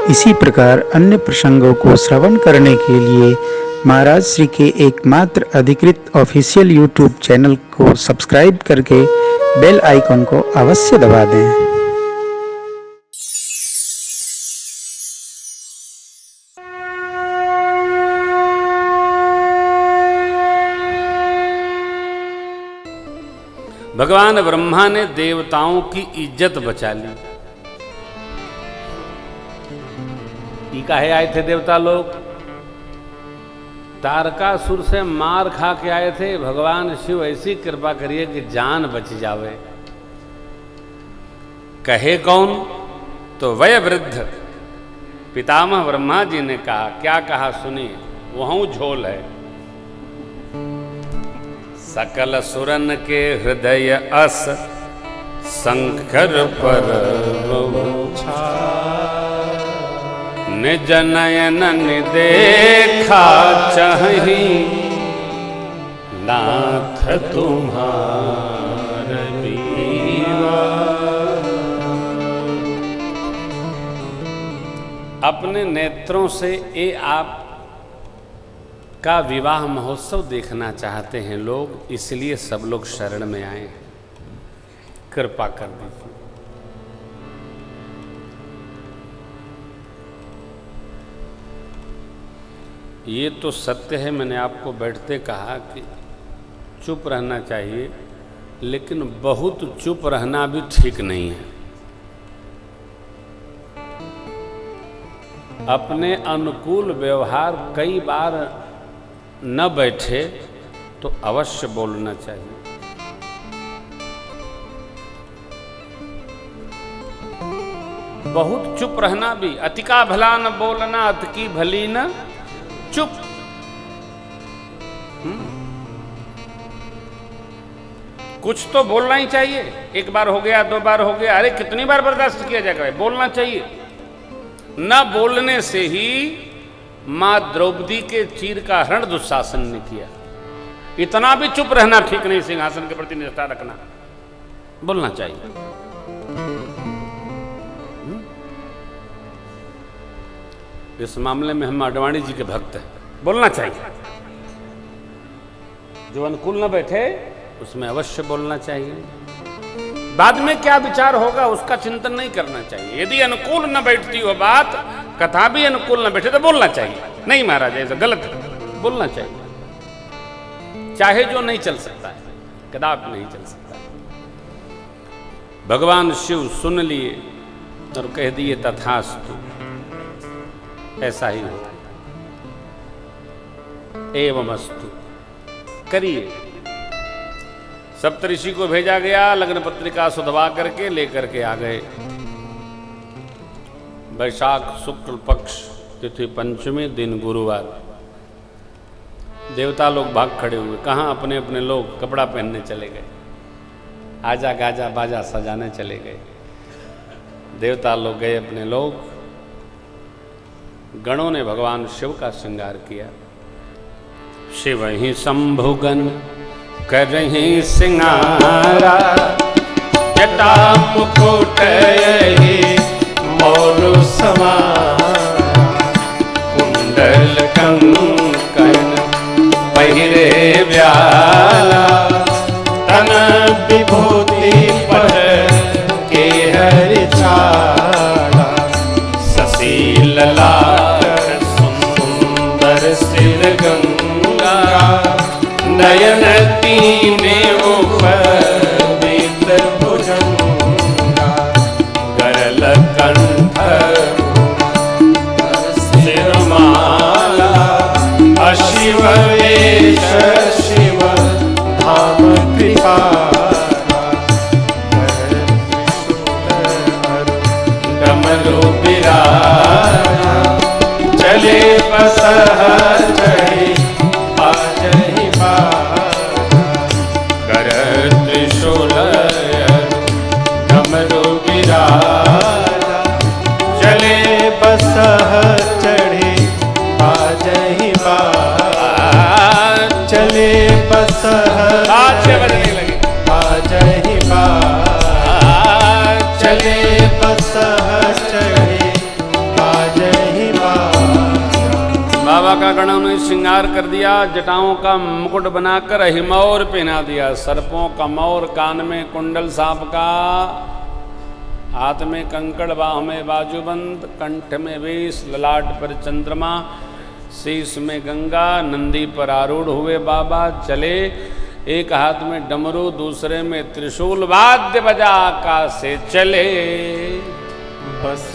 इसी प्रकार अन्य प्रसंगों को श्रवण करने के लिए महाराज श्री के एकमात्र अधिकृत ऑफिशियल यूट्यूब चैनल को सब्सक्राइब करके बेल आइकन को अवश्य दबा दें। भगवान ब्रह्मा ने देवताओं की इज्जत बचा ली। टीका है आए थे देवता लोग, तारकासुर से मार खा के आए थे। भगवान शिव ऐसी कृपा करिए कि जान बच जावे। कहे कौन? तो वय वृद्ध पितामह ब्रह्मा जी ने कहा। क्या कहा सुनिए, वहां झोल है। सकल सुरन के हृदय अस शंकर पर निज नयन देखा चाहि नाथ तुम्हार बीवा। अपने नेत्रों से ये आप का विवाह महोत्सव देखना चाहते हैं लोग, इसलिए सब लोग शरण में आए। कृपा कर दीजिए। ये तो सत्य है, मैंने आपको बैठते कहा कि चुप रहना चाहिए, लेकिन बहुत चुप रहना भी ठीक नहीं है। अपने अनुकूल व्यवहार कई बार न बैठे तो अवश्य बोलना चाहिए। बहुत चुप रहना भी, अति का भला न बोलना, अति की भली न चुप। कुछ तो बोलना ही चाहिए। एक बार हो गया, दो बार हो गया, अरे कितनी बार बर्दाश्त किया जाएगा? बोलना चाहिए। न बोलने से ही मां द्रौपदी के चीर का हरण दुशासन ने किया। इतना भी चुप रहना ठीक नहीं, सिंहासन के प्रति निष्ठा रखना। बोलना चाहिए। इस मामले में हम आडवाणी जी के भक्त हैं। बोलना चाहिए। जो अनुकूल न बैठे उसमें अवश्य बोलना चाहिए। बाद में क्या विचार होगा उसका चिंतन नहीं करना चाहिए। यदि अनुकूल न बैठती हो बात, कथा भी अनुकूल न बैठे तो बोलना चाहिए। नहीं महाराज ऐसा गलत है, बोलना चाहिए। चाहे जो नहीं चल सकता है, कदापि नहीं चल सकता है। भगवान शिव सुन लिए और कह दिए तथास्तु, ऐसा ही हो, एवमस्तु, करिए। सप्तऋषि को भेजा गया, लग्न पत्रिका सुधवा करके लेकर के आ गए। वैशाख शुक्ल पक्ष तिथि पंचमी, दिन गुरुवार। देवता लोग भाग खड़े हुए। कहाँ? अपने अपने लोग कपड़ा पहनने चले गए, आजा गाजा बाजा सजाने चले गए। देवता लोग गए अपने लोग। गणों ने भगवान शिव का श्रृंगार किया। शिव ही शंभुगन करहि सिंगारा, जटा मुकुट मौलु समारा, कुंडल कंकण पहिरे व्याला, तन विभूति पर के हरि छाड़ा, शशि ललाट सुंदर सिर गंगा, नयन तीने उपवित भुजंगा, गरल कंठ सिरमाला, अशिव वेश शिव धाम कृपाला, डमरू बिराजा, चले बसह चढ़ी बाजहि बाजा, कर त्रिशूल डमरू बिराजा, चले बसह चढ़ी बाजहि बाजा, चले बसह बाजहि बाजा, चले बसह चढ़ी बाजहि बाबा का गणों ने श्रृंगार कर दिया, जटाओं का मुकुट बनाकर हिमौर पहना दिया, सर्पों का मौर, कान में कुंडल सांप का, हाथ में कंकड़, बाह में बाजूबंद, कंठ में वेश, ललाट पर चंद्रमा, शीश में गंगा, नंदी पर आरूढ़ हुए बाबा चले, एक हाथ में डमरू दूसरे में त्रिशूल, वाद्य बजा आकाश से चले। बस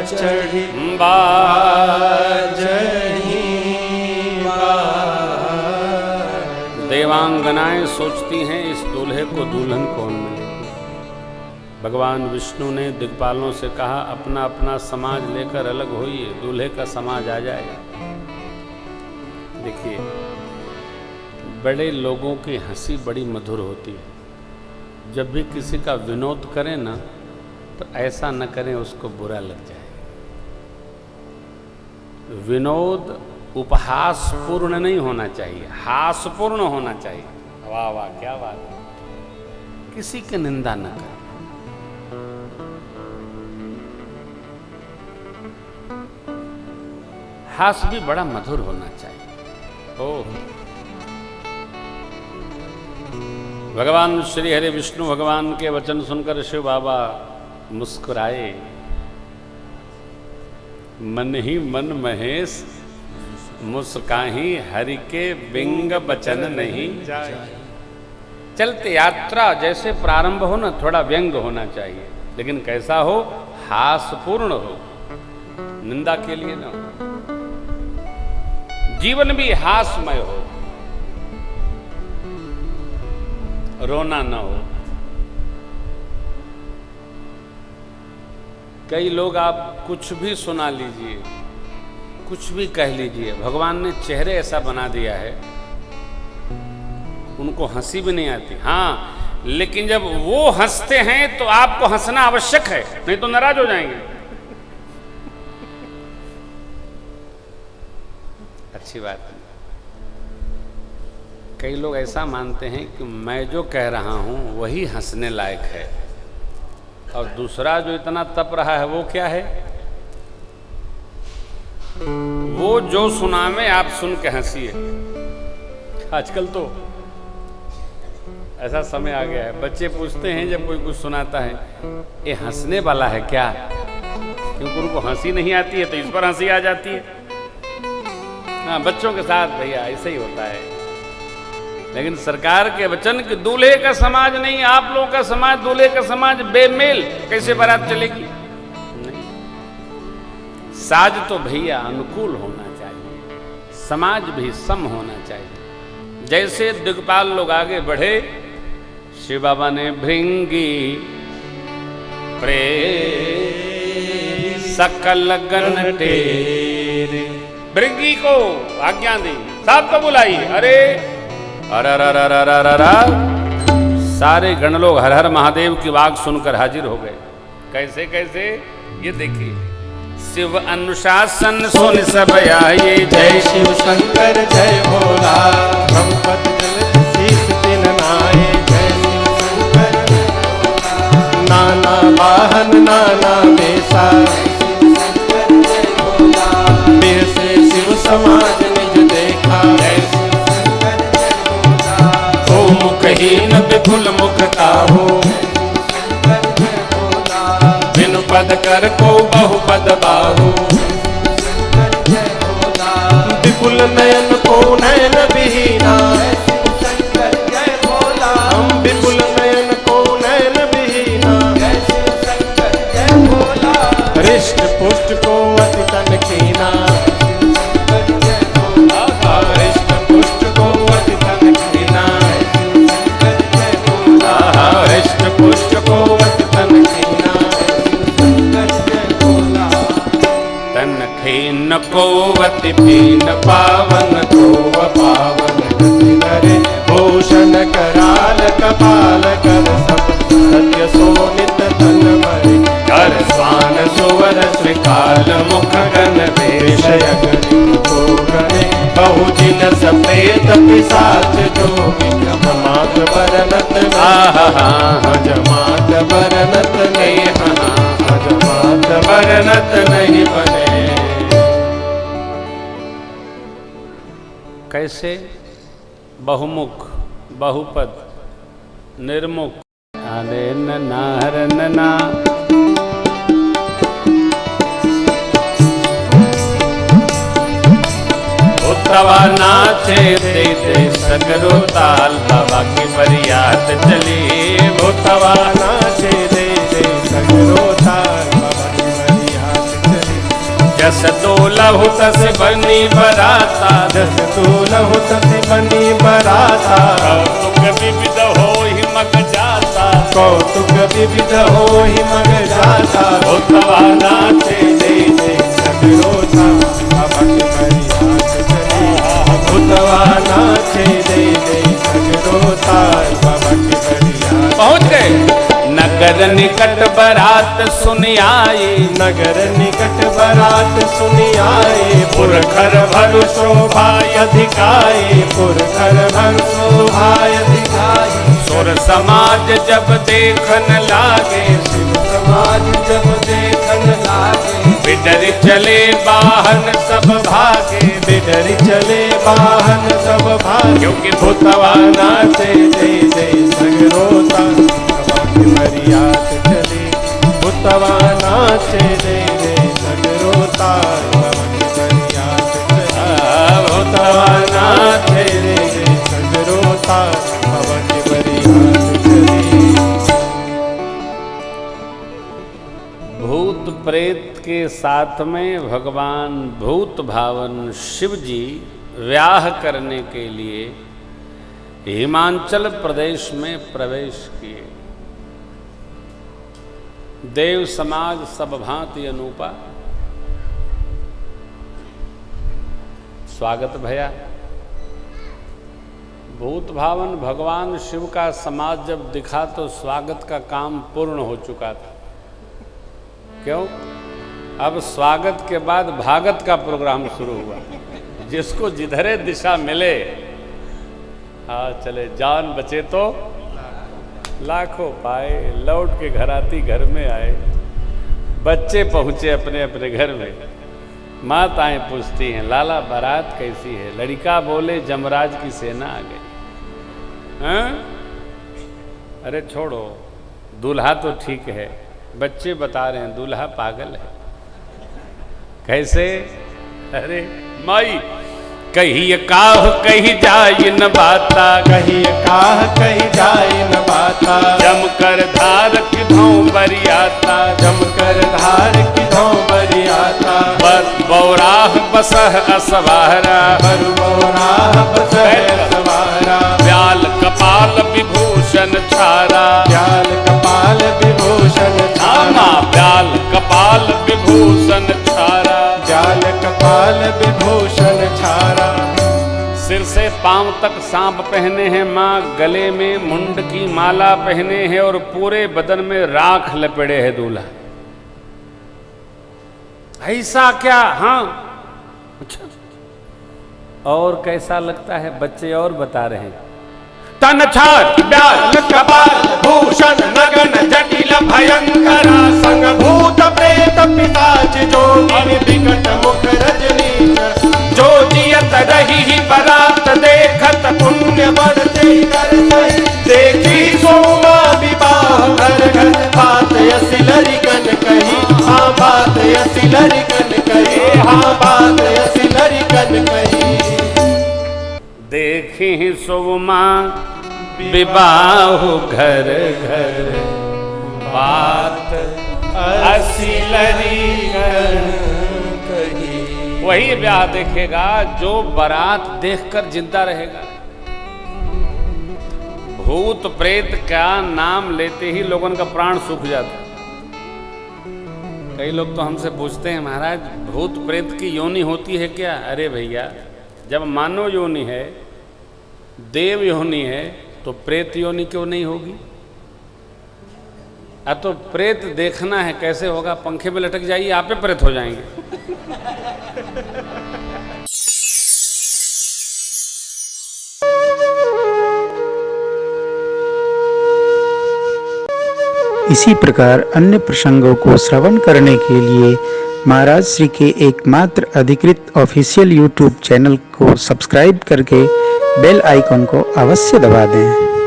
चढ़ी देवांगनाएं सोचती हैं इस दूल्हे को दुल्हन कौन मिले। भगवान विष्णु ने दिक्पालों से कहा, अपना अपना समाज लेकर अलग होइए, दूल्हे का समाज आ जाएगा। देखिए, बड़े लोगों की हंसी बड़ी मधुर होती है। जब भी किसी का विनोद करें ना, तो ऐसा न करें उसको बुरा लग जाए। विनोद उपहासपूर्ण नहीं होना चाहिए, हासपूर्ण होना चाहिए। वाह वाह, क्या बात है। किसी की निंदा न करें। हास भी बड़ा मधुर होना चाहिए। ओह, भगवान श्री हरि विष्णु भगवान के वचन सुनकर शिव बाबा मुस्कुराए। मन ही मन महेश मुस्काही, हरि के बिंग बचन नहीं जाए। चलते यात्रा जैसे प्रारंभ हो ना, थोड़ा व्यंग होना चाहिए, लेकिन कैसा हो, हासपूर्ण हो, निंदा के लिए ना हो। जीवन भी हासमय हो, रोना न हो। कई लोग आप कुछ भी सुना लीजिए, कुछ भी कह लीजिए, भगवान ने चेहरे ऐसा बना दिया है, उनको हंसी भी नहीं आती। हाँ, लेकिन जब वो हंसते हैं तो आपको हंसना आवश्यक है, नहीं तो नाराज हो जाएंगे। अच्छी बात है। कई लोग ऐसा मानते हैं कि मैं जो कह रहा हूं वही हंसने लायक है, और दूसरा जो इतना तप रहा है वो क्या है, वो जो सुनावे आप सुन के हंसिए। आजकल तो ऐसा समय आ गया है, बच्चे पूछते हैं जब कोई कुछ सुनाता है, ये हंसने वाला है क्या? क्योंकि उनको हंसी नहीं आती है तो इस पर हंसी आ जाती है। हाँ, बच्चों के साथ भैया ऐसे ही होता है। लेकिन सरकार के वचन कि दूल्हे का समाज नहीं, आप लोगों का समाज, दूल्हे का समाज बेमेल, कैसे बारात चलेगी? नहीं, साज तो भैया अनुकूल होना चाहिए, समाज भी सम होना चाहिए। जैसे दिग्पाल लोग आगे बढ़े, शिव बाबा ने भृंगी प्रे सकल गण टेरे, भृंगी को आज्ञा दी, सबको बुलाई। अरे अरे, सारे गण लोग हर हर महादेव की वाक सुनकर हाजिर हो गए। कैसे कैसे, ये देखिए। शिव अनुशासन सुन सब आए, जय शिव शंकर जय भोला, ब्रह्मपद जल शीस दिन नाये, जय शिव शंकर जय भोला। नाना वाहन नाना वेशा, देह से शिव समाज निज देखा, जय शिव शंकर जय भोला। ओ मुखहीन विपुल मुखता हो, बिनु पद कर को बहुपद बाहु, विपुल नयन को नयन विहीना, हम विपुल नयन को नयन विहीना, हृष्ट पुष्ट को अति तन कीना, हृष्ट पुष्ट को अति तन कीना, हृष्ट पुष्ट को अति तन कीना, तन खीन को अति पीन, पावन को अपावन गति करे, भूषण कराल कपाल कर सब, सत्य सोनित तन मरे, कर स्वान सुवर श्रीकाल मुख गण वेश अग्नि को गणे, बहु जिन सप्रेत पिशाच जोगी, जमात बरनत जमात बरनत नहीं, जमात बरनत नहीं बने। कैसे? बहुमुख, बहुपद, निर्मुख, अरे नना हर नना। उतवा नाचे दे दे सगरो ताल, बाबा की बरियात चली। उतवा नाचे दे दे सगरो ताल, बाबा की बरियात चली। जस तोलहु तस बनी बराता, जस तोलहु तस बनी बराता। कौतुक विविध होहि मग जाता, कौतुक विविध होहि मग जाता। उतवा नाचे दे दे सगरो ताल, बाबा की बरियात चली। उतवा नाचे दे दे सगरो ताल, बाबा की बरियात। पहुँच गए। नगर निकट बरात सुन आए, नगर निकट बरात सुनि आए। पुरखर भर शोभा अधिकाए, पुरखर भर शोभा अधिकाए। सुर समाज जब देखन लागे, शिव समाज जब देखन लागे। बिडर चले बाहन सब भागे, बिडर चले बाहन सब भागे। क्योंकि भूतवा नाचे दे दे सगरो ताल, बाबा की बरियात चली। भूतवा नाचे दे दे सगरो ताल, बाबा की बरियात चली। भूतवा नाचे दे दे सगरो ताल, बाबा की बरियात चली। भूत प्रेत के साथ में भगवान भूत भावन शिव जी व्याह करने के लिए हिमाचल प्रदेश में प्रवेश किए। देव समाज सब भांति अनूपा, स्वागत भैया। भूत भावन भगवान शिव का समाज जब दिखा तो स्वागत का काम पूर्ण हो चुका था। क्यों? अब स्वागत के बाद भागत का प्रोग्राम शुरू हुआ। जिसको जिधरे दिशा मिले, हाँ चले, जान बचे तो लाखों पाए। लौट के घर आती घर में आए। बच्चे पहुँचे अपने अपने घर में। माताएं पूछती हैं, लाला बारात कैसी है? लड़का बोले, जमराज की सेना आ गई। हाँ? अरे छोड़ो, दूल्हा तो ठीक है। बच्चे बता रहे हैं दूल्हा पागल है। कैसे? अरे माई कही काह कही जाय न बाता, कही काह कही जाय न बाता। जम कर धार किधों बरियाता, जम कर धार किधों बरियाता। बौराह बसह असवारा, बर बौराह बसह असवारा। व्याल कपाल विभूषण छारा, व्याल कपाल विभूषण छारा। व्याल कपाल विभूषण छारा, व्याल कपाल विभूषण छारा। सिर से पांव तक सांप पहने हैं माँ, गले में मुंड की माला पहने हैं और पूरे बदन में राख लपेड़े है दूल्हा। ऐसा क्या? हाँ अच्छा। और कैसा लगता है? बच्चे और बता रहे हैं। तन छार व्याल कपाल भूषण नगन जटिल भयंकर। संग भूत प्रेत पिशाच जोगिनी विकट मुख रजनी। जो जियत रही ही बरात देखत पुण्य बढ़ते कर सही। देखी सोमा विवाह घर घर। बात यसी लरिकन कही, हाँ बात यसी लरिकन कही। हाँ बात यसी लरिकन कही। देखी सोमा विवाह घर घर। बात असी लरिकन कही। वही ब्याह देखेगा जो बारात देखकर जिंदा रहेगा। भूत प्रेत का नाम लेते ही लोगों का प्राण सूख जाता। कई लोग तो हमसे पूछते हैं, महाराज भूत प्रेत की योनि होती है क्या? अरे भैया, जब मानव योनि है, देव योनि है, तो प्रेत योनि क्यों नहीं होगी? अब तो प्रेत देखना है कैसे होगा? पंखे में लटक जाइए, आप पे प्रेत हो जाएंगे। इसी प्रकार अन्य प्रसंगों को श्रवण करने के लिए महाराज श्री के एकमात्र अधिकृत ऑफिशियल यूट्यूब चैनल को सब्सक्राइब करके बेल आइकन को अवश्य दबा दें।